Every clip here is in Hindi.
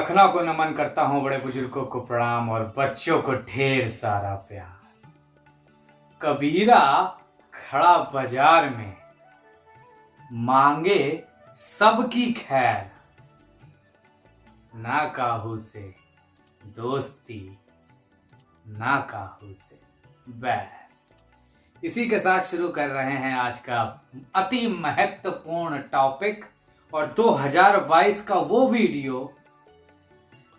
लखनऊ को नमन करता हूं, बड़े बुजुर्गों को प्रणाम और बच्चों को ढेर सारा प्यार। कबीरा खड़ा बाजार में, मांगे सबकी खैर, ना काहू से दोस्ती, ना काहू से बैर। इसी के साथ शुरू कर रहे हैं आज का अति महत्वपूर्ण टॉपिक और 2022 का वो वीडियो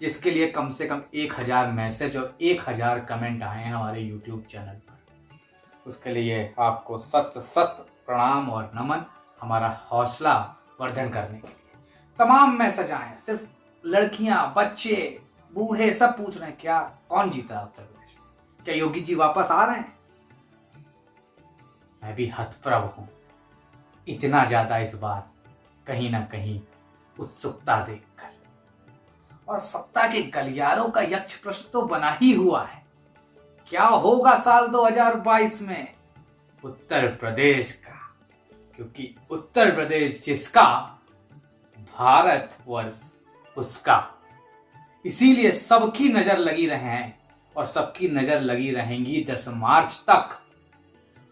जिसके लिए कम से कम 1000 मैसेज और 1000 कमेंट आए हैं हमारे YouTube चैनल पर। उसके लिए आपको सत सत प्रणाम और नमन, हमारा हौसला वर्धन करने के लिए। तमाम मैसेज आए हैं, सिर्फ लड़कियां, बच्चे, बूढ़े सब पूछ रहे हैं क्या कौन जीता है उत्तर प्रदेश में, क्या योगी जी वापस आ रहे हैं। मैं भी हतप्रभ हूं, इतना ज्यादा इस बार कहीं ना कहीं उत्सुकता देखकर। और सत्ता के गलियारों का यक्ष प्रश्न तो बना ही हुआ है, क्या होगा साल 2022 में उत्तर प्रदेश का, क्योंकि उत्तर प्रदेश जिसका, भारत वर्ष उसका। इसीलिए सबकी नजर लगी रहे हैं और सबकी नजर लगी रहेंगी 10 मार्च तक।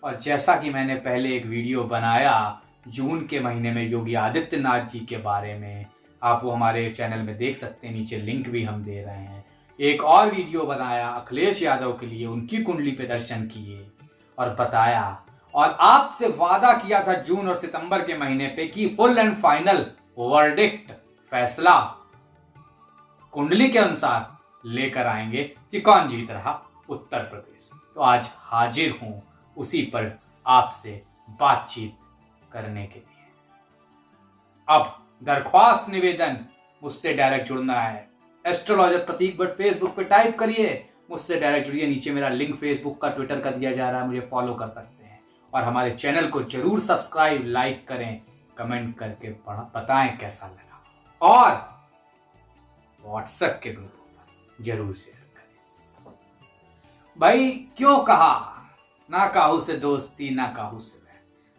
और जैसा कि मैंने पहले एक वीडियो बनाया जून के महीने में योगी आदित्यनाथ जी के बारे में, आप वो हमारे चैनल में देख सकते हैं, नीचे लिंक भी हम दे रहे हैं। एक और वीडियो बनाया अखिलेश यादव के लिए, उनकी कुंडली पे दर्शन किए और बताया और आपसे वादा किया था जून और सितंबर के महीने पे कि फुल एंड फाइनल वर्डिक्ट, फैसला कुंडली के अनुसार लेकर आएंगे कि कौन जीत रहा उत्तर प्रदेश। तो आज हाजिर हूं उसी पर आपसे बातचीत करने के लिए। अब दरख्वास्त, निवेदन, मुझसे डायरेक्ट जुड़ना है। एस्ट्रोलॉजर प्रतीक भट्ट फेसबुक पे टाइप करिए, मुझसे डायरेक्ट जुड़िए। नीचे मेरा लिंक फेसबुक का, ट्विटर का दिया जा रहा है, मुझे फॉलो कर सकते हैं। और हमारे चैनल को जरूर सब्सक्राइब, लाइक करें, कमेंट करके बताएं कैसा लगा और व्हाट्सएप के ग्रुप पर जरूर शेयर करें। भाई क्यों कहा ना काहू से दोस्ती, ना काहू से बैर।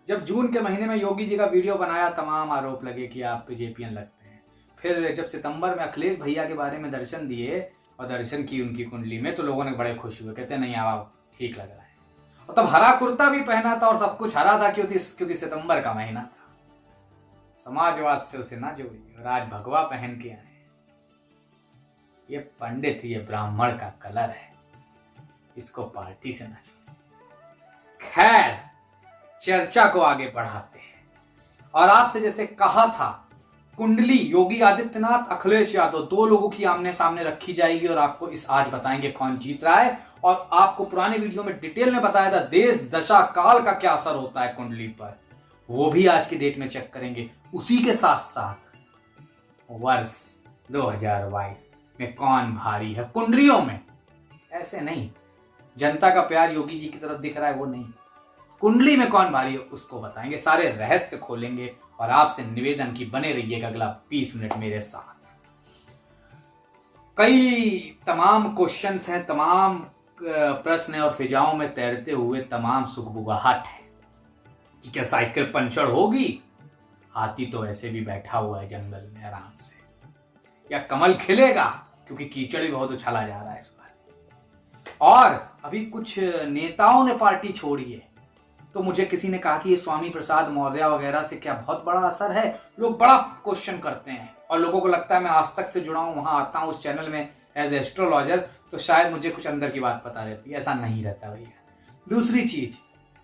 जब जून के महीने में योगी जी का वीडियो बनाया, तमाम आरोप लगे कि आप जेपीएन लगते हैं। फिर जब सितंबर में अखिलेश भैया के बारे में दर्शन दिए और दर्शन की उनकी कुंडली में, तो लोगों ने बड़े खुश हुए, कहते नहीं आप ठीक लग रहा है। और तब हरा कुर्ता भी पहना था और सब कुछ हरा था, क्योंकि सितंबर का महीना था। समाजवाद से उसे ना जोड़िए। और आज भगवा पहन के आए, ये पंडित, ये ब्राह्मण का कलर है, इसको पार्टी से ना जोड़िए। खैर, चर्चा को आगे बढ़ाते हैं। और आपसे जैसे कहा था, कुंडली योगी आदित्यनाथ, अखिलेश यादव, 2 लोगों की आमने सामने रखी जाएगी और आपको आज बताएंगे कौन जीत रहा है। और आपको पुराने वीडियो में डिटेल में बताया था देश दशा काल का क्या असर होता है कुंडली पर, वो भी आज की डेट में चेक करेंगे। उसी के साथ साथ वर्ष 2022 में कौन भारी है कुंडलियों में, ऐसे नहीं जनता का प्यार योगी जी की तरफ दिख रहा है वो नहीं, कुंडली में कौन भारी है उसको बताएंगे, सारे रहस्य खोलेंगे। और आपसे निवेदन की बने रहिएगा अगला 20 मिनट मेरे साथ। कई तमाम क्वेश्चंस हैं, तमाम प्रश्न हैं और फिजाओं में तैरते हुए तमाम सुगबुगाहट है कि क्या साइकिल पंचर होगी, हाथी तो ऐसे भी बैठा हुआ है जंगल में आराम से, या कमल खिलेगा, क्योंकि कीचड़ भी बहुत उछाला जा रहा है इस बार। और अभी कुछ नेताओं ने पार्टी छोड़ी है, तो मुझे किसी ने कहा कि ये स्वामी प्रसाद मौर्य वगैरह से क्या बहुत बड़ा असर है। लोग बड़ा क्वेश्चन करते हैं और लोगों को लगता है मैं आज तक से जुड़ा हूं, वहां आता हूं उस चैनल में एज एस्ट्रोलॉजर, तो शायद मुझे कुछ अंदर की बात पता रहती है। ऐसा नहीं रहता भैया। दूसरी चीज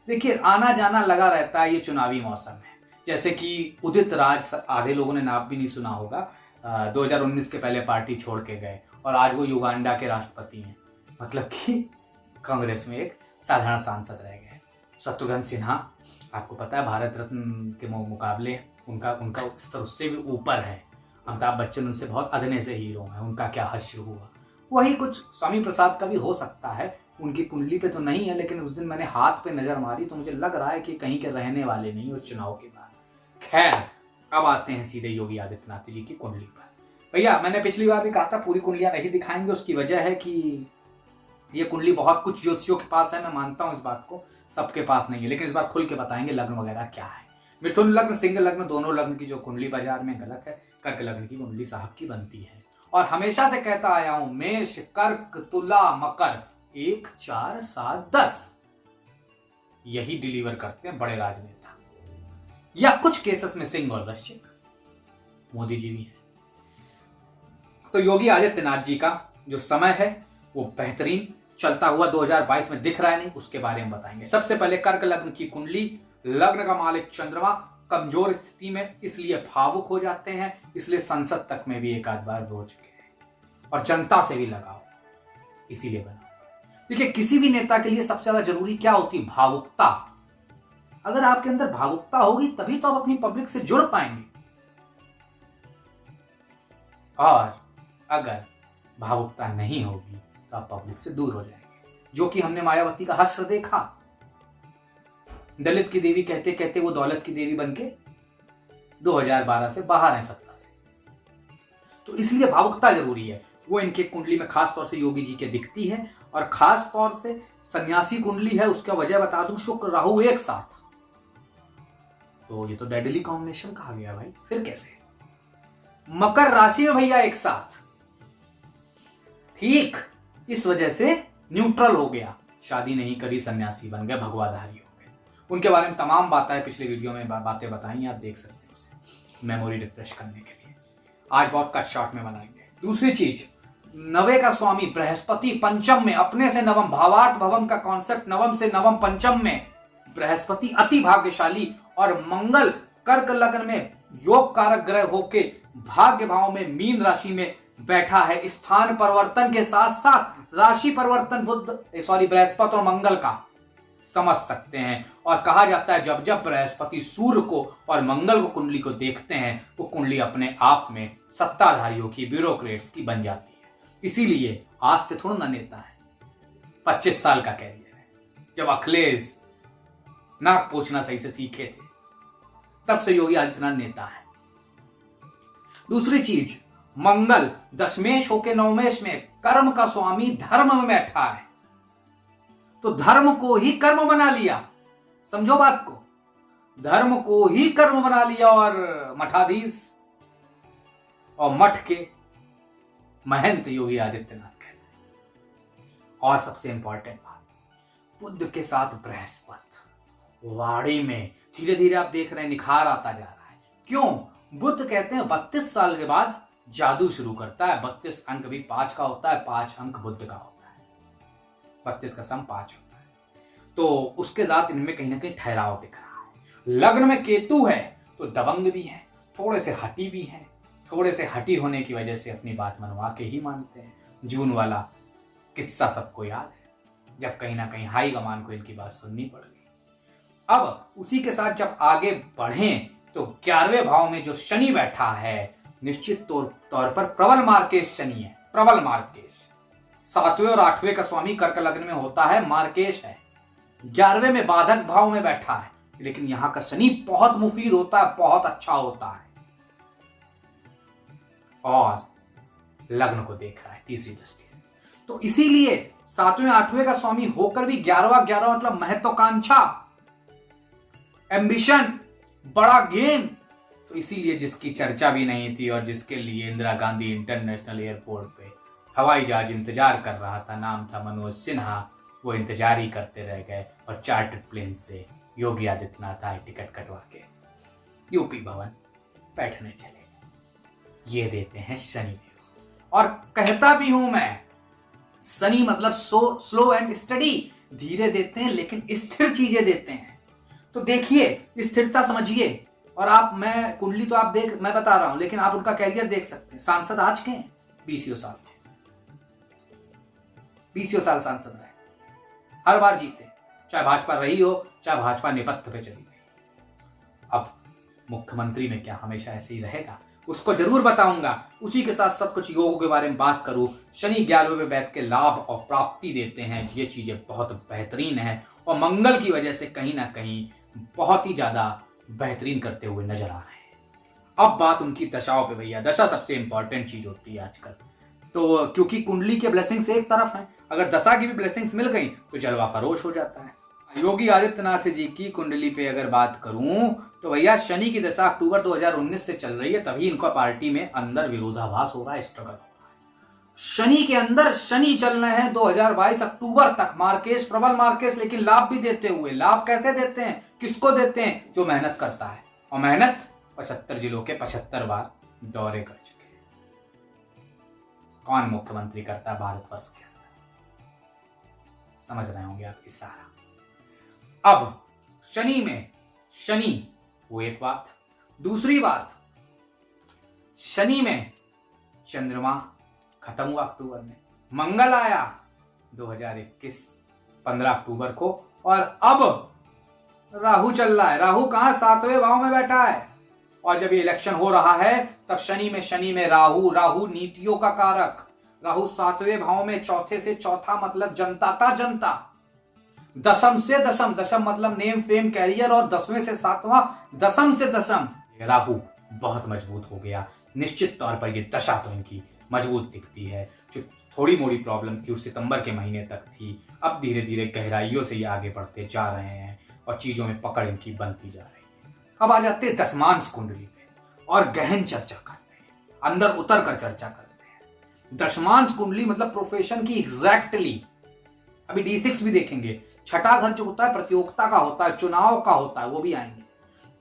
देखिए, आना जाना लगा रहता है, ये चुनावी मौसम है। जैसे कि उदित राज, आधे लोगों ने नाम भी नहीं सुना होगा, 2019 के पहले पार्टी छोड़ के गए और आज वो युगांडा के राष्ट्रपति हैं, मतलब कि कांग्रेस में एक साधारण सांसद रह गए। शत्रुघ्न सिन्हा, आपको पता है भारत रत्न के मुकाबले उनका स्तर उससे भी ऊपर है। अमिताभ बच्चन उनसे बहुत अदने से हीरो हैं, उनका क्या हश्र हुआ। वही कुछ स्वामी प्रसाद का भी हो सकता है, उनकी कुंडली पे तो नहीं है, लेकिन उस दिन मैंने हाथ पे नजर मारी तो मुझे लग रहा है कि कहीं के रहने वाले नहीं उस चुनाव के बाद। खैर, अब आते हैं सीधे योगी आदित्यनाथ जी की कुंडली पर। भैया मैंने पिछली बार भी कहा था पूरी कुंडलियां नहीं दिखाएंगे, उसकी वजह है कि ये कुंडली बहुत कुछ ज्योतिषियों के पास है, मैं मानता हूं इस बात को, सबके पास नहीं है, लेकिन इस बार खुल के बताएंगे लग्न वगैरह क्या है। मिथुन लग्न, सिंह लग्न, दोनों लग्न की जो कुंडली बाजार में गलत है, कर्क लग्न की कुंडली साहब की बनती है। और हमेशा से कहता आया हूं, मेष, कर्क, तुला, मकर 1, 4, 7, 10 यही डिलीवर करते हैं बड़े राजनेता, या कुछ केसेस में सिंह और वृश्चिक। मोदी जी भी है। तो योगी आदित्यनाथ जी का जो समय है वो बेहतरीन चलता हुआ 2022 में दिख रहा है नहीं, उसके बारे में बताएंगे। सबसे पहले कर्क लग्न की कुंडली, लग्न का मालिक चंद्रमा कमजोर स्थिति में, इसलिए भावुक हो जाते हैं, इसलिए संसद तक में भी एक आध बार हो चुके हैं, और जनता से भी लगाओ इसीलिए बना। देखिए, किसी भी नेता के लिए सबसे ज्यादा जरूरी क्या होती है? भावुकता। अगर आपके अंदर भावुकता होगी तभी तो आप अपनी पब्लिक से जुड़ पाएंगे, और अगर भावुकता नहीं होगी तो आप पब्लिक से दूर हो जाएंगे, जो कि हमने मायावती का हश्र देखा। दलित की देवी कहते कहते वो दौलत की देवी बनके 2012 से बाहर है सत्ता से। तो इसलिए भावुकता जरूरी है। वो इनके कुंडली में खास तौर से योगी जी के दिखती है, और खास तौर से सन्यासी कुंडली है। उसका वजह बता दूं, शुक्र राहु एक साथ, तो ये तो डेडली कॉम्बिनेशन कहा गया भाई, फिर कैसे? मकर राशि में भैया एक साथ, ठीक इस वजह से न्यूट्रल हो गया, शादी नहीं करी, सन्यासी बन गए, भगवाधारी हो गए। उनके बारे में तमाम बातें पिछले वीडियो में बातें बताई, आप देख सकते हैं उसे मेमोरी रिफ्रेश करने के लिए। आज बहुत कट शॉर्ट में बनाएंगे। दूसरी चीज, नवे का स्वामी बृहस्पति पंचम में, अपने से नवम, भावार्थ भवम का कॉन्सेप्ट, नवम से नवम पंचम में बृहस्पति अति भाग्यशाली, और मंगल कर्क लग्न में योग कारक ग्रह होके भाग्य भाव में मीन राशि में बैठा है। स्थान परिवर्तन के साथ साथ राशि परिवर्तन बृहस्पति और मंगल का समझ सकते हैं। और कहा जाता है जब जब बृहस्पति सूर्य को और मंगल को कुंडली को देखते हैं, वो कुंडली अपने आप में सत्ताधारियों की, ब्यूरोक्रेट्स की बन जाती है। इसीलिए आज से थोड़ा ना नेता है, 25 साल का कैरियर है। जब अखिलेश नाक पोछना सही से सीखे थे, तब से योगी आदित्यनाथ नेता है। दूसरी चीज, मंगल दशमेश होके नवमेश में, कर्म का स्वामी धर्म में बैठा है, तो धर्म को ही कर्म बना लिया। समझो बात को, धर्म को ही कर्म बना लिया, और मठाधीश और मठ के महंत योगी आदित्यनाथ कहते हैं। और सबसे इंपॉर्टेंट बात, बुध के साथ बृहस्पति वाणी में धीरे धीरे आप देख रहे हैं निखार आता जा रहा है। क्यों? बुध कहते हैं 32 साल के बाद जादू शुरू करता है। 32 अंक भी 5 का होता है, 5 अंक बुध का होता है, 32 का सम 5 होता है। तो उसके साथ इनमें कहीं ना कहीं ठहराव दिख रहा है। लग्न में केतु है तो दबंग भी है, थोड़े से हटी भी है, थोड़े से हटी होने की वजह से अपनी बात मनवा के ही मानते हैं। जून वाला किस्सा सबको याद है, जब कहीं ना कहीं हाई कमान को इनकी बात सुननी पड़ गई। अब उसी के साथ जब आगे बढ़ें तो 11वें भाव में जो शनि बैठा है, निश्चित तौर पर प्रबल मार्केश शनि है, प्रबल मार्केश। 7वें और 8वें का स्वामी कर्क लग्न में होता है, मार्केश है। 11वें में बाधक भाव में बैठा है, लेकिन यहां का शनि बहुत मुफीद होता है, बहुत अच्छा होता है, और लग्न को देख रहा है तीसरी दृष्टि से। तो इसीलिए 7वें 8वें का स्वामी होकर भी 11वां मतलब महत्वाकांक्षा, एम्बिशन, बड़ा गेम। तो इसीलिए जिसकी चर्चा भी नहीं थी और जिसके लिए इंदिरा गांधी इंटरनेशनल एयरपोर्ट पे हवाई जहाज इंतजार कर रहा था, नाम था मनोज सिन्हा, वो इंतजार ही करते रह गए, और चार्टर्ड प्लेन से योगी आदित्यनाथ आए टिकट कटवा के यूपी भवन बैठने चले। ये देते हैं शनिदेव। और कहता भी हूं मैं, शनि मतलब स्लो एंड स्टडी, धीरे देते हैं लेकिन स्थिर चीजें देते हैं। तो देखिए, स्थिरता समझिए। और आप, मैं कुंडली तो आप मैं बता रहा हूं, लेकिन आप उनका कैरियर देख सकते हैं। सांसद आज के हैं 20 साल के, 20 साल सांसद रहे, हर बार जीते, चाहे भाजपा रही हो, चाहे भाजपा नेपथ्य पे चली गई। अब मुख्यमंत्री में क्या हमेशा ऐसे ही रहेगा? उसको जरूर बताऊंगा। उसी के साथ साथ कुछ योगों के बारे में बात करूं। शनि 11वें में बैठ के लाभ और प्राप्ति देते हैं, ये चीजें बहुत बेहतरीन है, और मंगल की वजह से कहीं ना कहीं बहुत ही ज्यादा बेहतरीन करते हुए नजर आ रहे हैं। अब बात उनकी दशाओं पे भैया। दशा सबसे इंपॉर्टेंट चीज होती है आजकल, तो क्योंकि कुंडली के ब्लेसिंग्स एक तरफ हैं, अगर दशा की भी ब्लेसिंग्स मिल गई तो जलवा फरोश हो जाता है। योगी आदित्यनाथ जी की कुंडली पे अगर बात करूं तो भैया शनि की दशा अक्टूबर 2019 से चल रही है, तभी इनका पार्टी में अंदर विरोधाभास हो रहा है, स्ट्रगल हो रहा है। शनि के अंदर शनि चल रहे हैं 2022 अक्टूबर तक, मार्केश प्रबल मार्केश, लेकिन लाभ भी देते हुए। लाभ कैसे देते हैं, किसको देते हैं, जो मेहनत करता है। और मेहनत 75 जिलों के 75 बार दौरे कर चुके हैं। कौन मुख्यमंत्री करता है भारतवर्ष के अंदर, समझ रहे होंगे आप इशारा। अब शनि में शनि, वो एक बात। दूसरी बात, शनि में चंद्रमा खत्म हुआ अक्टूबर में, मंगल आया 2021 15 अक्टूबर को, और अब राहु चल रहा है। राहु कहां, 7वें भाव में बैठा है। और जब ये इलेक्शन हो रहा है तब शनि में राहु, राहु नीतियों का कारक, राहु 7वें भाव में, चौथे से चौथा मतलब जनता का जनता, दशम से दशम, दशम मतलब नेम फेम कैरियर, और 10वें से 7वां, दशम से दशम। राहु बहुत मजबूत हो गया। निश्चित तौर पर ये दशा तो इनकी मजबूत दिखती है। जो थोड़ी मोड़ी प्रॉब्लम थी उस सितंबर के महीने तक थी, अब धीरे धीरे गहराइयों से ये आगे बढ़ते जा रहे हैं और चीजों में पकड़ इनकी बनती जा रही है। अब आ जाते हैं दशमांश कुंडली पे और गहन चर्चा करते हैं, अंदर उतर कर चर्चा करते हैं। दशमांश कुंडली मतलब प्रोफेशन की एग्जैक्टली, अभी D6 भी देखेंगे। छठा घर जो होता है प्रतियोगिता का होता है, चुनाव का होता है, वो भी आएंगे।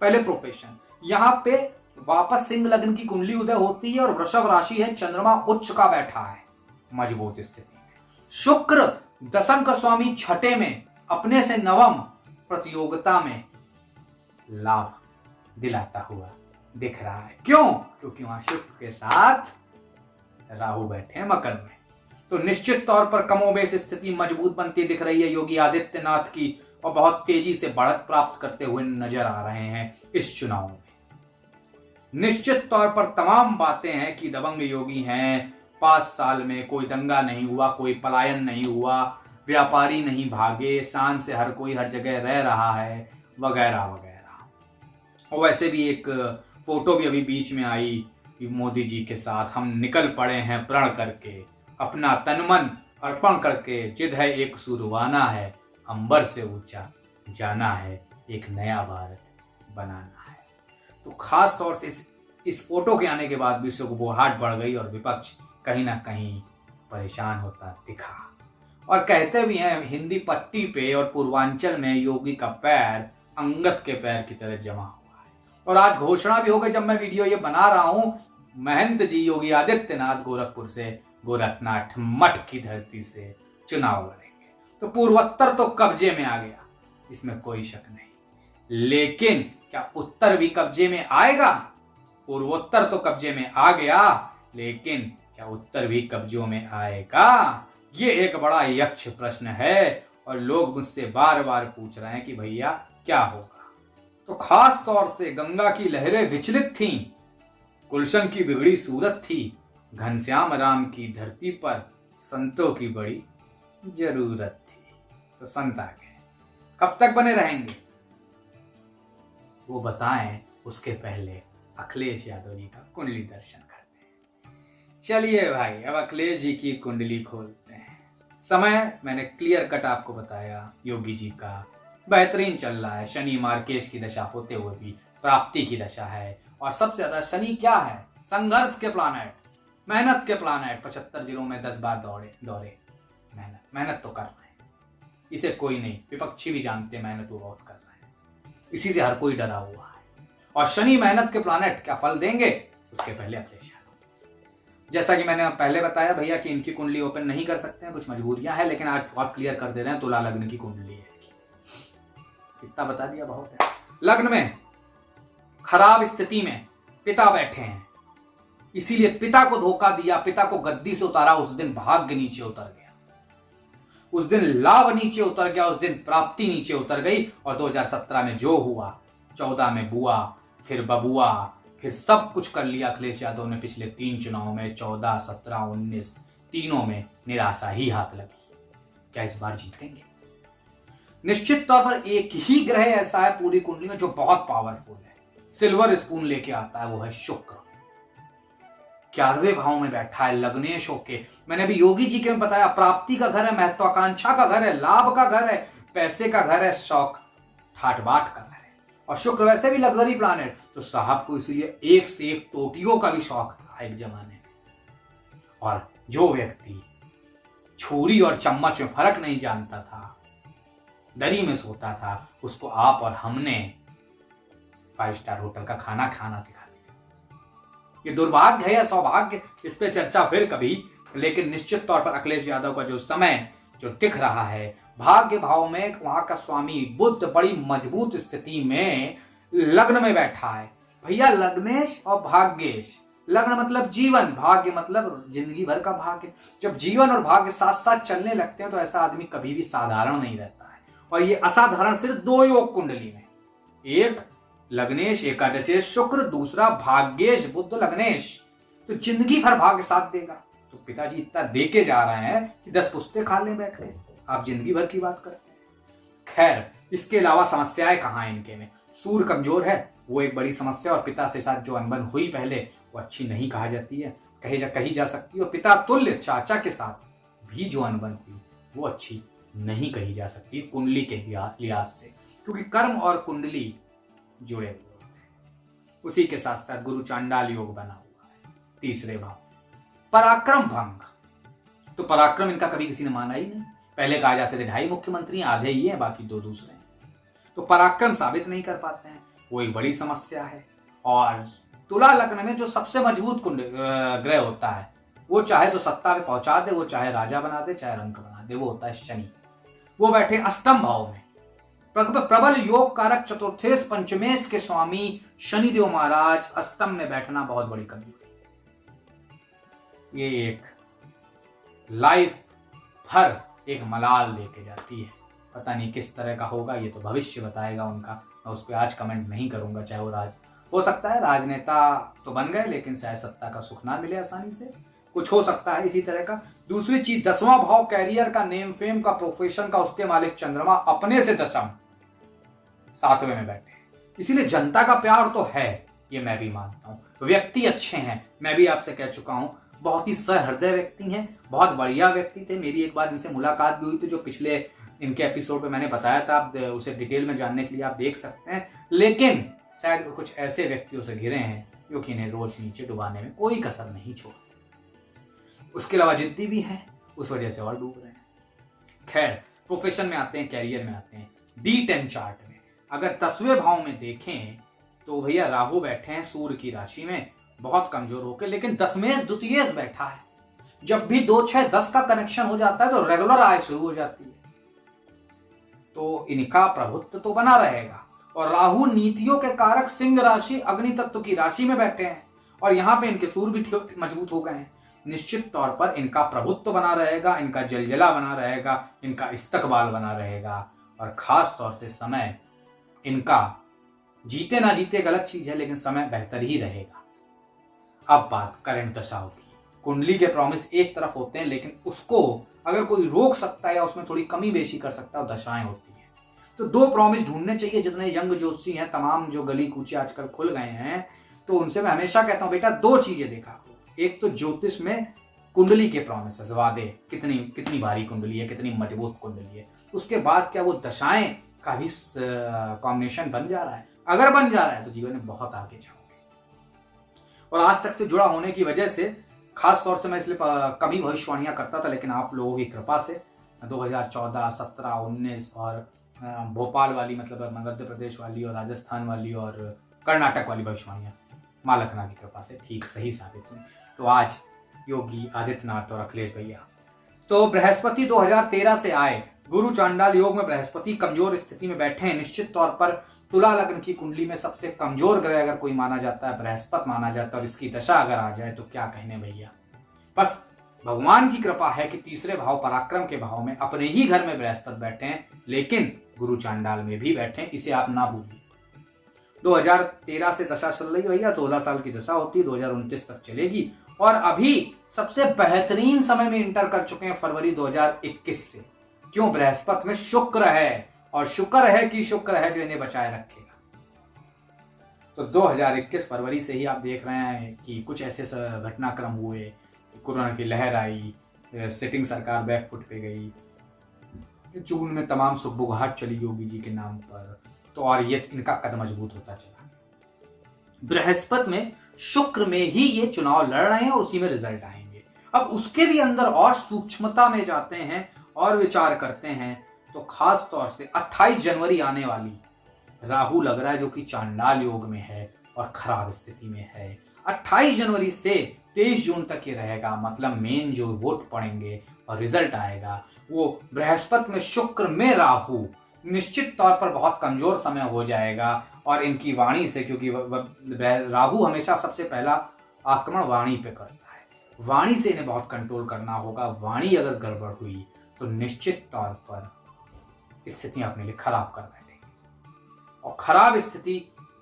पहले प्रोफेशन, यहां पे वापस सिंह लग्न की कुंडली उदय होती है और वृषभ राशि है, चंद्रमा उच्च का बैठा है मजबूत स्थिति में। शुक्र दशम का स्वामी छठे में, अपने से नवम, प्रतियोगिता में लाभ दिलाता हुआ दिख रहा है। क्यों, क्योंकि वहां शुक्र के साथ राहु बैठे हैं मकर में। तो निश्चित तौर पर कमोबेश स्थिति मजबूत बनती दिख रही है योगी आदित्यनाथ की, और बहुत तेजी से बढ़त प्राप्त करते हुए नजर आ रहे हैं इस चुनाव में। निश्चित तौर पर तमाम बातें हैं कि दबंग योगी हैं। 5 साल में कोई दंगा नहीं हुआ, कोई पलायन नहीं हुआ, व्यापारी नहीं भागे, शान से हर कोई हर जगह रह रहा है, वगैरह वगैरह। और वैसे भी एक फोटो भी अभी बीच में आई कि मोदी जी के साथ हम निकल पड़े हैं प्रण करके, अपना तन मन अर्पण करके, जिद है एक सुरवाना है, अंबर से ऊंचा जाना है, एक नया भारत बनाना है। तो खास तौर से इस फोटो के आने के बाद भी सुगबुगाहट बढ़ गई और विपक्ष कहीं ना कहीं परेशान होता दिखा। और कहते भी हैं हिंदी पट्टी पे और पूर्वांचल में योगी का पैर अंगद के पैर की तरह जमा हुआ है। और आज घोषणा भी हो गई, जब मैं वीडियो ये बना रहा हूं, महंत जी योगी आदित्यनाथ गोरखपुर से, गोरखनाथ मठ की धरती से चुनाव लड़ेंगे। तो पूर्वोत्तर तो कब्जे में आ गया, इसमें कोई शक नहीं। लेकिन क्या उत्तर भी कब्जे में आएगा? पूर्वोत्तर तो कब्जे में आ गया, लेकिन क्या उत्तर भी कब्जों में आएगा? ये एक बड़ा यक्ष प्रश्न है और लोग मुझसे बार बार पूछ रहे हैं कि भैया क्या होगा। तो खास तौर से गंगा की लहरें विचलित थीं, गुलशन की बिगड़ी सूरत थी, घनश्याम राम की धरती पर संतों की बड़ी जरूरत थी। तो संत आ गए, कब तक बने रहेंगे वो बताएं, उसके पहले अखिलेश यादव जी का कुंडली दर्शन करते हैं। चलिए भाई, अब अखिलेश जी की कुंडली खोलते हैं। समय मैंने क्लियर कट आपको बताया, योगी जी का बेहतरीन चल रहा है। शनि मार्केश की दशा होते हुए भी प्राप्ति की दशा है। और सबसे ज्यादा शनि क्या है? संघर्ष के प्लानेट, मेहनत के प्लानेट। 75 जिलों में 10 बार दौरे। मेहनत तो कर रहे हैं, इसे कोई नहीं, विपक्षी भी जानते हैं मेहनत वो बहुत कर रहे हैं, इसी से हर कोई डरा हुआ है। और शनि मेहनत के प्लानेट क्या फल देंगे, उसके पहले अखिलेश यादव। जैसा कि मैंने पहले बताया भैया कि इनकी कुंडली ओपन नहीं कर सकते हैं, कुछ मजबूरियां हैं, लेकिन आज बहुत क्लियर कर दे रहे हैं, तुला लग्न की कुंडली है। इतना बता दिया बहुत है। लग्न में खराब स्थिति में पिता बैठे हैं, इसीलिए पिता को धोखा दिया, पिता को गद्दी से उतारा, उस दिन भाग्य नीचे उतर गया, उस दिन लाभ नीचे उतर गया, उस दिन प्राप्ति नीचे उतर गई। और 2017 में जो हुआ, 14 में बुआ, फिर बबुआ, फिर सब कुछ कर लिया अखिलेश यादव ने पिछले 3 चुनाव में, 14, 17, 19, तीनों में निराशा ही हाथ लगी। क्या इस बार जीतेंगे? निश्चित तौर पर एक ही ग्रह ऐसा है पूरी कुंडली में जो बहुत पावरफुल है, सिल्वर स्पून लेके आता है, वो है शुक्र। 11वें भाव में बैठा है लग्नेश होके। मैंने अभी योगी जी के में बताया, प्राप्ति का घर है, महत्वाकांक्षा का घर है, लाभ का घर है, पैसे का घर है, शौक ठाट बाट का घर है। और शुक्र वैसे भी लग्जरी प्लानेट, तो साहब को इसीलिए एक से एक टोटियों का भी शौक था एक जमाने में। और जो व्यक्ति छुरी और चम्मच में फर्क नहीं जानता था, दरी में सोता था, उसको आप और हमने 5 स्टार होटल का खाना खाना सिखा दिया। ये दुर्भाग्य है या सौभाग्य, इस पे चर्चा फिर कभी। लेकिन निश्चित तौर पर अखिलेश यादव का जो समय जो दिख रहा है, भाग्य भाव में वहां का स्वामी बुध बड़ी मजबूत स्थिति में लग्न में बैठा है। भैया लग्नेश और भाग्येश, लग्न मतलब जीवन, भाग्य मतलब जिंदगी भर का भाग्य। जब जीवन और भाग्य साथ साथ चलने लगते हैं तो ऐसा आदमी कभी भी साधारण नहीं रहता है। और ये असाधारण सिर्फ 2 योग कुंडली में, एक लग्नेश एकादशेश शुक्र, दूसरा भाग्येश बुध लग्नेश, तो जिंदगी भर भाग्य साथ देगा। तो पिताजी इतना दे के जा रहे हैं कि 10 पुस्ते खा ले बैठ के, आप जिंदगी भर की बात करते हैं। खैर, इसके अलावा समस्याएं कहाँ हैं इनके में। सूर्य कमजोर है, वो एक बड़ी समस्या, और पिता से साथ जो अनबन हुई पहले वो अच्छी नहीं कहा जाती है, कही जा सकती है। और पिता तुल्य चाचा के साथ भी जो अनबन हुई वो अच्छी नहीं कही जा सकती कुंडली के लिहाज से, क्योंकि कर्म और कुंडली जुड़े हुए होते हैं। उसी के साथ साथ गुरु चांडाल योग बना हुआ है तीसरे भाव। पराक्रम भंग, तो पराक्रम इनका कभी किसी ने माना ही नहीं। पहले कहा जाते थे 2.5 मुख्यमंत्री, आधे ही हैं बाकी 2 दूसरे हैं। तो पराक्रम साबित नहीं कर पाते हैं, वो एक बड़ी समस्या है। और तुला लग्न में जो सबसे मजबूत ग्रह होता है, वो चाहे तो सत्ता पे पहुंचा दे, वो चाहे राजा बना दे, चाहे रंक बना दे, वो होता है शनि। वो बैठे अष्टम भाव में, प्रबल योग कारक चतुर्थेश पंचमेश के स्वामी शनिदेव महाराज अष्टम में बैठना बहुत बड़ी कमी। ये एक लाइफ भर एक मलाल देके जाती है। पता नहीं किस तरह का होगा, ये तो भविष्य बताएगा उनका। मैं उस पर आज कमेंट नहीं करूंगा। चाहे वो हो सकता है राजनेता तो बन गए, लेकिन शायद सत्ता का सुख ना मिले आसानी से, कुछ हो सकता है इसी तरह का। दूसरी चीज, 10वां भाव कैरियर का, नेम फेम का, प्रोफेशन का, उसके मालिक चंद्रमा अपने से 10वीं 7वें में बैठे, इसीलिए जनता का प्यार तो है, ये मैं भी मानता हूं। व्यक्ति अच्छे हैं, मैं भी आपसे कह चुका हूं, बहुत ही सहृदय व्यक्ति हैं, बहुत बढ़िया व्यक्ति थे। मेरी एक बार इनसे मुलाकात भी हुई थी, जो पिछले इनके एपिसोड पे मैंने बताया था, आप उसे डिटेल में जानने के लिए आप देख सकते हैं। लेकिन शायद कुछ ऐसे व्यक्तियों से घिरे हैं जो कि इन्हें रोज नीचे डुबाने में कोई कसर नहीं छोड़। उसके अलावा जिद्दी भी हैं, उस वजह से और डूब रहे हैं। खैर, प्रोफेशन में आते हैं, कैरियर में आते हैं। D10 चार्ट में अगर 10वें भाव में देखें तो भैया राहु बैठे हैं सूर्य की राशि में, बहुत कमजोर होकर, लेकिन 10वें द्वितीय बैठा है। जब भी 2, 6, 10 का कनेक्शन हो जाता है तो रेगुलर आय शुरू हो जाती है। तो इनका प्रभुत्व तो बना रहेगा। और राहु नीतियों के कारक सिंह राशि, अग्नि तत्व की राशि में बैठे हैं, और यहां पे इनके सूर्य भी मजबूत हो गए हैं। निश्चित तौर पर इनका प्रभुत्व बना रहेगा, इनका जलजला बना रहेगा, इनका इस्तकबाल बना रहेगा। और खास तौर से समय इनका, जीते ना जीते एक अलग चीज है, लेकिन समय बेहतर ही रहेगा। अब बात करंट दशाओं की। कुंडली के प्रॉमिस एक तरफ होते हैं, लेकिन उसको अगर कोई रोक सकता है या उसमें थोड़ी कमी बेशी कर सकता है, दशाएं होती हैं। तो 2 प्रॉमिस ढूंढने चाहिए। जितने यंग जोशी हैं, तमाम जो गली कूचे आजकल खुल गए हैं, तो उनसे मैं हमेशा कहता हूं, बेटा 2 चीजें देखा करो। एक तो ज्योतिष में कुंडली के प्रॉमिस, वादे, कितनी भारी कुंडली है, कितनी मजबूत कुंडली है। उसके बाद क्या वो दशाएं का भी कॉम्बिनेशन बन जा रहा है? अगर बन जा रहा है तो जीवन में बहुत आगे जाओगे। और आज तक से जुड़ा होने की वजह से, खास तौर से मैं इसलिए कम ही भविष्यवाणियां करता था, लेकिन आप लोगों की कृपा से 2014, 17, 19 और भोपाल वाली, मतलब मध्य प्रदेश वाली, और राजस्थान वाली और कर्नाटक वाली भविष्यवाणियां मां लखना की कृपा से ठीक सही साबित हुई। तो आज योगी आदित्यनाथ और अखिलेश भैया, तो बृहस्पति 2013 से आए, गुरु चांडाल योग में बृहस्पति कमजोर स्थिति में बैठे हैं। निश्चित तौर पर तुला लग्न की कुंडली में सबसे कमजोर ग्रह अगर कोई माना जाता है, बृहस्पति माना जाता है, और इसकी दशा अगर आ जाए तो क्या कहने भैया। बस भगवान की कृपा है कि तीसरे भाव पराक्रम के भाव में अपने ही घर में बृहस्पति बैठे हैं, लेकिन गुरु चांडाल में भी बैठे हैं, इसे आप ना भूलिए। 2013 से दशा चल रही भैया, 16 साल की दशा होती है, 2029 तक चलेगी। और अभी सबसे बेहतरीन समय में इंटर कर चुके हैं फरवरी 2021 से। क्यों? बृहस्पति में शुक्र है, और शुक्र है कि शुक्र है जो इन्हें बचाए रखेगा। तो 2021 फरवरी से ही आप देख रहे हैं कि कुछ ऐसे घटनाक्रम हुए, कोरोना की लहर आई, सिटिंग सरकार बैकफुट पे गई, जून में तमाम सुगबुगाहट चली योगी जी के नाम पर, तो और ये इनका कद मजबूत होता चला। बृहस्पति में, शुक्र में ही ये चुनाव लड़ रहे हैं और उसी में रिजल्ट आएंगे। अब उसके भी अंदर और सूक्ष्मता में जाते हैं और विचार करते हैं तो खास तौर से 28 जनवरी आने वाली राहु लग रहा है जो कि चांडाल योग में है और खराब स्थिति में है। 28 जनवरी से 23 जून तक ये रहेगा, मतलब मेन जो वोट पड़ेंगे और रिजल्ट आएगा वो बृहस्पति में शुक्र में राहु निश्चित तौर पर बहुत कमजोर समय हो जाएगा। और इनकी वाणी से, क्योंकि राहु हमेशा सबसे पहला आक्रमण वाणी पे करता है, वाणी से इन्हें बहुत कंट्रोल करना होगा। वाणी अगर गड़बड़ हुई तो निश्चित तौर पर स्थितियां अपने लिए खराब कर बैठेंगी और खराब स्थिति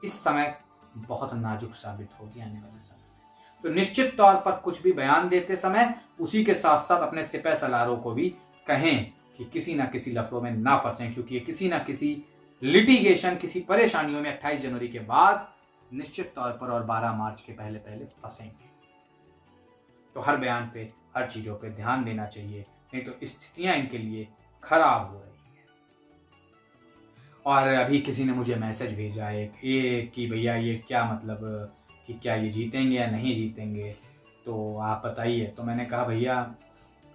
इस समय बहुत नाजुक साबित होगी आने वाले समय में। तो निश्चित तौर पर कुछ भी बयान देते समय उसी के साथ साथ अपने सिपह सलारों को भी कहें कि किसी ना किसी लफड़ों में ना फंसें, क्योंकि किसी ना किसी लिटिगेशन, किसी परेशानियों में 28 जनवरी के बाद निश्चित तौर पर और 12 मार्च के पहले पहले फंसेंगे। तो हर बयान पे, हर चीजों पे ध्यान देना चाहिए, नहीं तो स्थितियां इनके लिए खराब हो रही है। और अभी किसी ने मुझे मैसेज भेजा है कि भैया ये क्या मतलब कि क्या ये जीतेंगे या नहीं जीतेंगे, तो आप बताइए। तो मैंने कहा भैया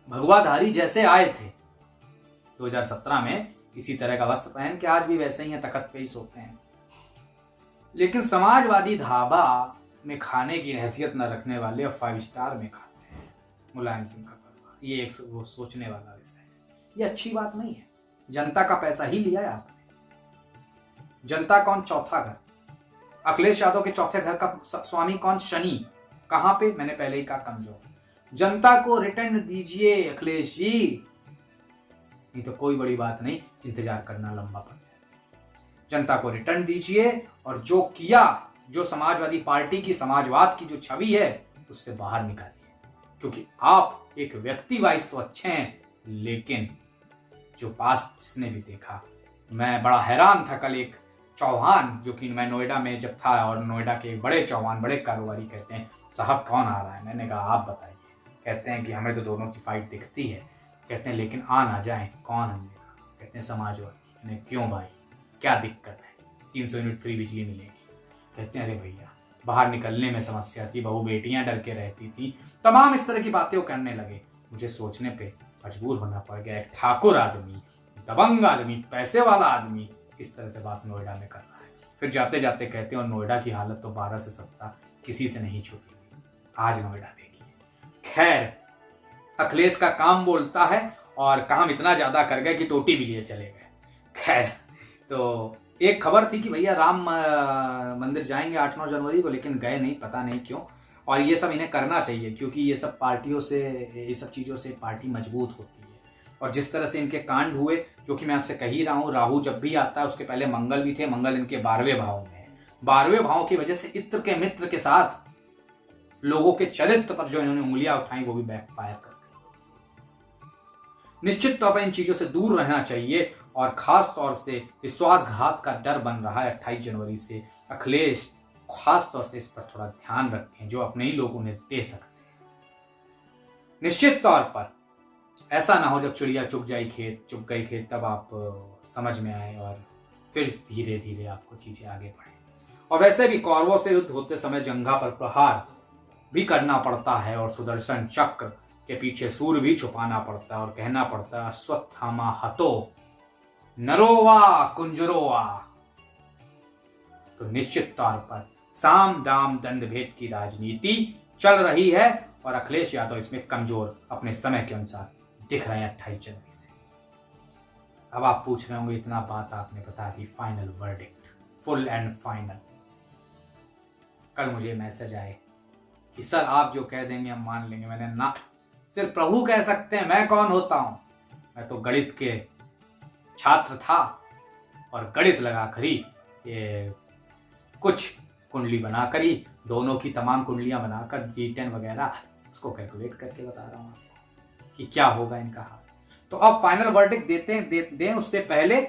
भगवाधारी जैसे आए थे 2017 में, इसी तरह का वस्त्र पहन के आज भी वैसे ही तख्त पे ही सोते हैं। लेकिन समाजवादी ढाबा में खाने की हैसियत न रखने वाले अब 5 स्टार में खाते हैं मुलायम सिंह का परिवार। ये एक वो सोचने वाला विषय है, ये अच्छी बात नहीं है। जनता का पैसा ही लिया है आपने। जनता कौन? चौथा घर। अखिलेश यादव के चौथे घर का स्वामी कौन? शनि। कहां पे? मैंने पहले ही कहा, कमजोर। जनता को रिटर्न दीजिए अखिलेश जी, नहीं तो कोई बड़ी बात नहीं, इंतजार करना लंबा पड़ जाए। जनता को रिटर्न दीजिए और जो किया, जो समाजवादी पार्टी की, समाजवाद की जो छवि है उससे बाहर निकालिए, क्योंकि आप एक व्यक्ति वाइज तो अच्छे हैं, लेकिन जो पास्ट जिसने भी देखा, मैं बड़ा हैरान था। कल एक चौहान, जो कि मैं नोएडा में जब था, और नोएडा के बड़े चौहान, बड़े कारोबारी कहते हैं साहब कौन आ रहा है? मैंने कहा आप बताइए। कहते हैं कि हमें तो दोनों की फाइट दिखती है। कहते हैं लेकिन आ ना जाए। कौन? हमने कहा, कहते हैं समाजवादी। मैंने क्यों भाई, क्या दिक्कत है? 300 यूनिट फ्री बिजली मिलेगी। कहते हैं अरे भैया बाहर निकलने में समस्या थी, बहू बेटियां डर के रहती थी, तमाम इस तरह की बातें वो करने लगे। मुझे सोचने पे मजबूर होना पड़ गया। एक ठाकुर आदमी, दबंग आदमी, पैसे वाला आदमी इस तरह से बात नोएडा में कर रहा है। फिर जाते जाते कहते हैं और नोएडा की हालत तो 12 से 17 किसी से नहीं छूटी थी, आज नोएडा देखिए। खैर, अखिलेश का काम बोलता है और काम इतना ज्यादा कर गए कि टोटी भी लिए चले गए। खैर, तो एक खबर थी कि भैया राम मंदिर जाएंगे 8-9 जनवरी को, लेकिन गए नहीं, पता नहीं क्यों। और ये सब इन्हें करना चाहिए, क्योंकि ये सब पार्टियों से, ये सब चीज़ों से पार्टी मजबूत होती है। और जिस तरह से इनके कांड हुए, जो कि मैं आपसे कह ही रहा हूँ, राहु जब भी आता है उसके पहले मंगल भी थे। मंगल इनके 12वें भाव में है। 12वें भाव की वजह से इत्र के मित्र के साथ लोगों के चरित्र पर जो इन्होंने उंगलियां उठाई वो भी बैकफायर कर गई। निश्चित तौर पर इन चीजों से दूर रहना चाहिए, और खास तौर से विश्वासघात का डर बन रहा है 28 जनवरी से। अखिलेश खास तौर से इस पर थोड़ा ध्यान रखें, जो अपने ही लोग उन्हें दे सकते हैं। निश्चित तौर पर ऐसा ना हो जब चिड़िया चुग गई खेत तब आप समझ में आए और फिर धीरे धीरे आपको चीजें आगे बढ़े। और वैसे भी कौरवों से युद्ध होते समय जंघा पर प्रहार भी करना पड़ता है, और सुदर्शन चक्र के पीछे सूर्य भी छुपाना पड़ता है, और कहना पड़ता है अश्वत्थामा हतो नरोवा कुंजरोवा। तो निश्चित तौर पर साम दाम दंड भेद की राजनीति चल रही है, और अखिलेश यादव इसमें कमजोर अपने समय के अनुसार दिख रहे हैं 28 जनवरी से। अब आप पूछ रहे होंगे इतना बात आपने बता दी, final verdict, full and final. कल मुझे मैसेज आए कि सर आप जो कह देंगे हम मान लेंगे। मैंने ना, सिर्फ प्रभु कह सकते हैं, मैं कौन होता हूं? मैं तो गणित के छात्र था, और गणित लगाकर ही ये कुछ कुंडली बनाकर ही, दोनों की तमाम कुंडलियां बनाकर G10 वगैरह उसको कैलकुलेट करके बता रहा हूं कि क्या होगा इनका हाल। तो अब फाइनल वर्डिक्ट दें उससे पहले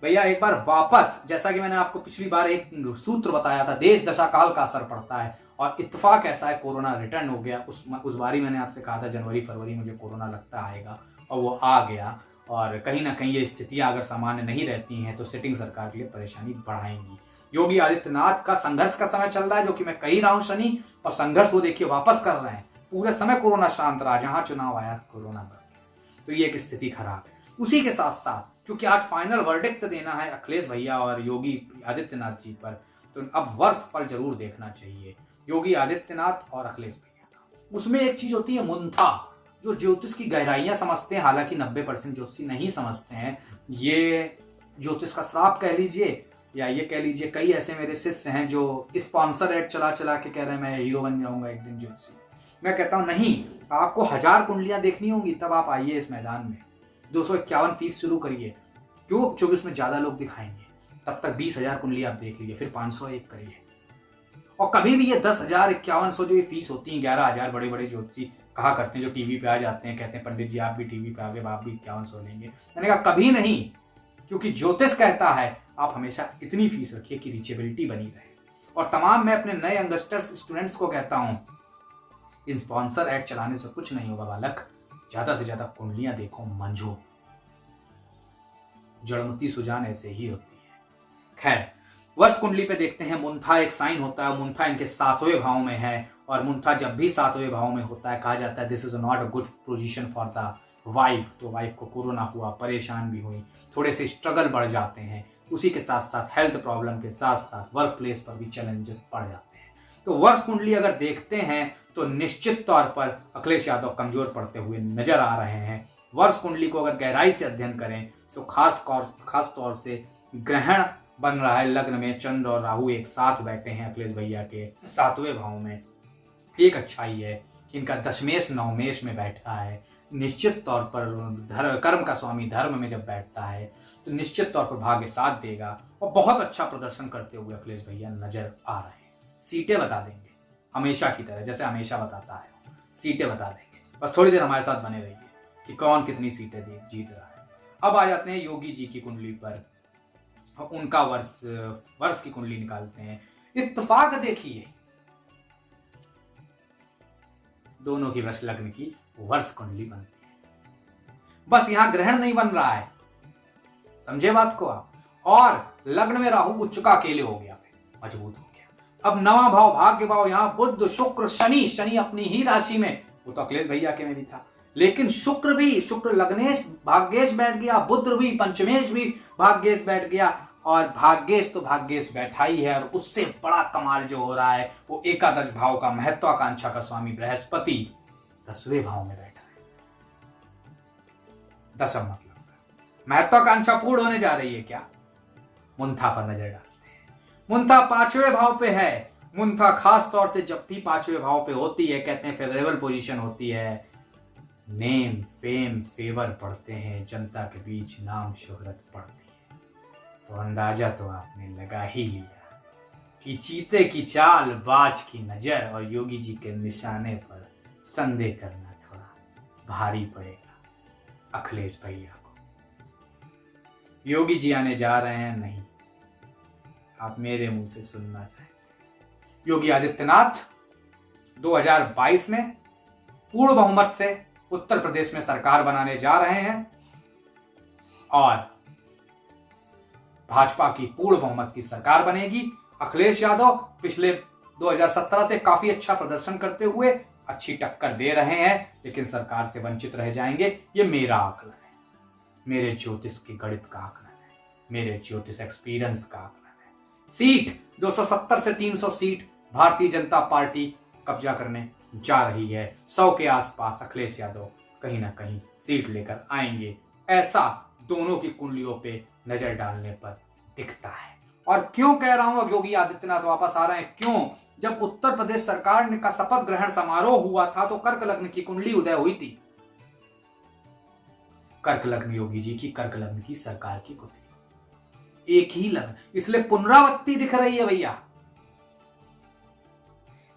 भैया एक बार वापस, जैसा कि मैंने आपको पिछली बार एक सूत्र बताया था, देश दशा काल का असर पड़ता है, और इत्तेफाक ऐसा है कोरोना रिटर्न हो गया। उस बारी मैंने आपसे कहा था जनवरी फरवरी मुझे कोरोना लगता आएगा, और वो आ गया। और कहीं ना कहीं ये स्थितियां अगर सामान्य नहीं रहती हैं तो सिटिंग सरकार के लिए परेशानी बढ़ाएंगी। योगी आदित्यनाथ का संघर्ष का समय चल रहा है, जो कि मैं कह ही रहा हूं शनि, और संघर्ष वो देखिए वापस कर रहे हैं। पूरे समय कोरोना शांत रहा, जहां चुनाव आया कोरोना बढ़ गया। तो ये एक स्थिति खराब है। उसी के साथ साथ क्योंकि आज फाइनल वर्डिक्ट देना है अखिलेश भैया और योगी आदित्यनाथ जी पर, तो अब वर्ष फल जरूर देखना चाहिए योगी आदित्यनाथ और अखिलेश भैया का। उसमें एक चीज होती है मुंथा, जो ज्योतिष की गहराइयां समझते हैं, हालांकि 90% ज्योतिषी नहीं समझते हैं। ये ज्योतिष का श्राप कह लीजिए या ये कह लीजिए, कई ऐसे मेरे शिष्य हैं जो स्पॉन्सर एड चला चला के कह रहे हैं मैं हीरो बन जाऊंगा एक दिन ज्योतिषी। मैं कहता हूं नहीं, आपको 1000 कुंडलियां देखनी होंगी तब आप आइए इस मैदान में। 251 फीस शुरू करिए, क्यों? क्योंकि उसमें ज्यादा लोग दिखाएंगे। तब तक 20,000 कुंडलियां आप देख लीजिए, फिर 501 करिए। और कभी भी ये 10,000 5100 जो ये फीस होती है, 11,000 बड़े बड़े ज्योतिषी कहा करते हैं, जो टीवी पे आ जाते हैं, कहते हैं पंडित जी आप भी टीवी पे आ गए, आप भी 5100 लेंगे। मैंने कहा कभी नहीं, क्योंकि ज्योतिष कहता है आप हमेशा इतनी फीस रखिए कि रीचेबिलिटी बनी रहे। और तमाम मैं अपने नए यंगस्टर्स स्टूडेंट्स को कहता हूं, इन स्पॉन्सर एड चलाने से कुछ नहीं होगा बालक, ज्यादा से ज्यादा कुंडलियां देखो, मंझो। जड़मुती सुजान ऐसे ही होती है। खैर, वर्ष कुंडली पे देखते हैं, मुंथा एक साइन होता है, मुंथा इनके 7वें भाव में है, और मुंथा जब भी 7वें भाव में होता है कहा जाता है this is not a good position for the wife. तो वाइफ को कोरोना हुआ, परेशान भी हुई, थोड़े से स्ट्रगल बढ़ जाते हैं। उसी के साथ साथ हेल्थ प्रॉब्लम के साथ साथ वर्क प्लेस पर भी चैलेंजेस बढ़ जाते हैं। तो वर्ष कुंडली अगर देखते हैं तो निश्चित तौर पर अखिलेश यादव कमजोर पड़ते हुए नजर आ रहे हैं। वर्ष कुंडली को अगर गहराई से अध्ययन करें तो खास तौर से ग्रहण बन रहा है लग्न में, चंद्र और राहु एक साथ बैठे हैं अखिलेश भैया के 7वें भाव में। एक अच्छाई है कि इनका दशमेश नवमेश में बैठा है। निश्चित तौर पर कर्म का स्वामी धर्म में जब बैठता है तो निश्चित तौर पर भाग्य साथ देगा और बहुत अच्छा प्रदर्शन करते हुए अखिलेश भैया नजर आ रहे हैं। सीटें बता देंगे हमेशा की तरह, जैसे हमेशा बताता है, सीटें बता देंगे। बस थोड़ी देर हमारे साथ बने रहिए कि कौन कितनी सीटें जीत रहा है। अब आ जाते हैं योगी जी की कुंडली पर, उनका वर्ष की कुंडली निकालते हैं। इत्तेफाक देखिए, दोनों की वृष लग्न की वर्ष कुंडली बनती है। बस यहां ग्रहण नहीं बन रहा है, समझे बात को आप। और लग्न में राहु उच्च का अकेले हो गया, मजबूत हो गया। अब 9वां भाव भाग्य भाव, यहां बुध शुक्र शनि अपनी ही राशि में, वो तो अखिलेश भैया के में भी था, लेकिन शुक्र लग्नेश भाग्येश बैठ गया, बुध भी पंचमेश भी भाग्येश बैठ गया। और भाग्येश तो भाग्येश बैठा ही है, और उससे बड़ा कमाल जो हो रहा है वो एकादश भाव का महत्वाकांक्षा का स्वामी बृहस्पति 10वें भाव में बैठा है। 10 मतलब महत्वाकांक्षा पूर्ण होने जा रही है क्या? मुंथा पर नजर डालते हैं। मुंथा 5वें भाव पे है। मुंथा खास तौर से जब भी 5वें भाव पे होती है, कहते हैं फेवरेबल पोजीशन होती है, नेम फेम फेवर पढ़ते हैं, जनता के बीच नाम शोहरत पड़ती है। तो अंदाजा तो आपने लगा ही लिया कि चीते की चाल, बाज की नजर और योगी जी के निशाने पर संदेह करना थोड़ा भारी पड़ेगा अखिलेश भैया को। योगी जी आने जा रहे हैं, नहीं, आप मेरे मुंह से सुनना चाहते हैं। योगी आदित्यनाथ 2022 में पूर्ण बहुमत से उत्तर प्रदेश में सरकार बनाने जा रहे हैं और भाजपा की पूर्ण बहुमत की सरकार बनेगी। अखिलेश यादव पिछले 2017 से काफी अच्छा प्रदर्शन करते हुए अच्छी टक्कर दे रहे हैं, लेकिन सरकार से वंचित रह जाएंगे। ये मेरा आकलन है, मेरे ज्योतिष के गणित का आकलन है, मेरे ज्योतिष एक्सपीरियंस का आकलन है। सीट 270 से 300 सीट भारतीय जनता पार्टी कब्जा करने जा रही है। 100 के आसपास अखिलेश यादव कहीं ना कहीं सीट लेकर आएंगे, ऐसा दोनों की कुंडलियों पे नजर डालने पर दिखता है। और क्यों कह रहा हूं योगी आदित्यनाथ वापस आ रहे हैं? क्यों? जब उत्तर प्रदेश सरकार का शपथ ग्रहण समारोह हुआ था तो कर्क लग्न की कुंडली उदय हुई थी। कर्क लग्न योगी जी की, कर्क लग्न की सरकार की कुंडली, एक ही लग्न, इसलिए पुनरावृत्ति दिख रही है भैया।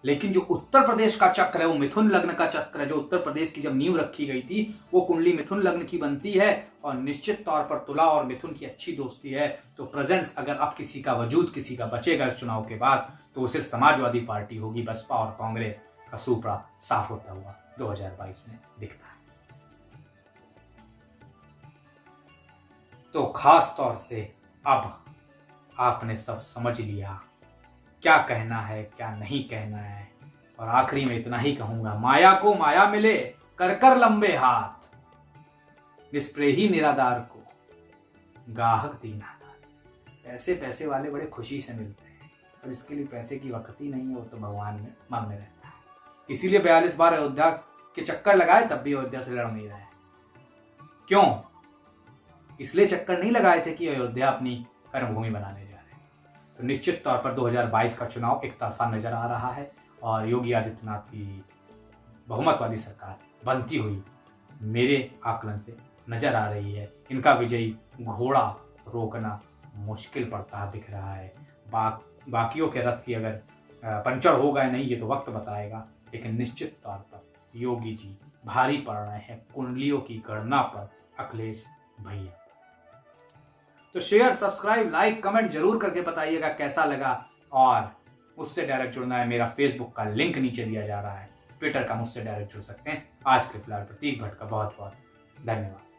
लेकिन जो उत्तर प्रदेश का चक्र है वो मिथुन लग्न का चक्र है। जो उत्तर प्रदेश की जब नींव रखी गई थी वो कुंडली मिथुन लग्न की बनती है, और निश्चित तौर पर तुला और मिथुन की अच्छी दोस्ती है। तो प्रेजेंस अगर अब किसी का वजूद किसी का बचेगा इस चुनाव के बाद तो वो सिर्फ समाजवादी पार्टी होगी। बसपा और कांग्रेस का सूपड़ा साफ होता हुआ 2022 में दिखता है। तो खास तौर से अब आपने सब समझ लिया क्या कहना है क्या नहीं कहना है। और आखिरी में इतना ही कहूंगा, माया को माया मिले कर कर लंबे हाथ, निस्प्रे ही निराधार को गाहक दीना। पैसे वाले बड़े खुशी से मिलते हैं, और इसके लिए पैसे की वक्त ही नहीं है, वो तो भगवान में मन में रहता है। इसीलिए 42 बार अयोध्या के चक्कर लगाए, तब भी अयोध्या से लड़ नहीं रहे। क्यों? इसलिए चक्कर नहीं लगाए थे कि अयोध्या अपनी कर्मभूमि बनाने जा रहे हैं। तो निश्चित तौर पर 2022 का चुनाव एक तरफा नजर आ रहा है, और योगी आदित्यनाथ की बहुमत वाली सरकार बनती हुई मेरे आकलन से नजर आ रही है। इनका विजयी घोड़ा रोकना मुश्किल पड़ता दिख रहा है। बाकियों के रथ की अगर पंचर होगा या नहीं, ये तो वक्त बताएगा, लेकिन निश्चित तौर पर योगी जी भारी पड़ रहे हैं कुंडलियों की गणना पर अखिलेश भैया। तो शेयर, सब्सक्राइब, लाइक, कमेंट जरूर करके बताइएगा कैसा लगा। और मुझसे डायरेक्ट जुड़ना है, मेरा फेसबुक का लिंक नीचे दिया जा रहा है, ट्विटर का मुझसे डायरेक्ट जुड़ सकते हैं। आज के फिलहाल प्रतीक भट्ट का बहुत बहुत धन्यवाद।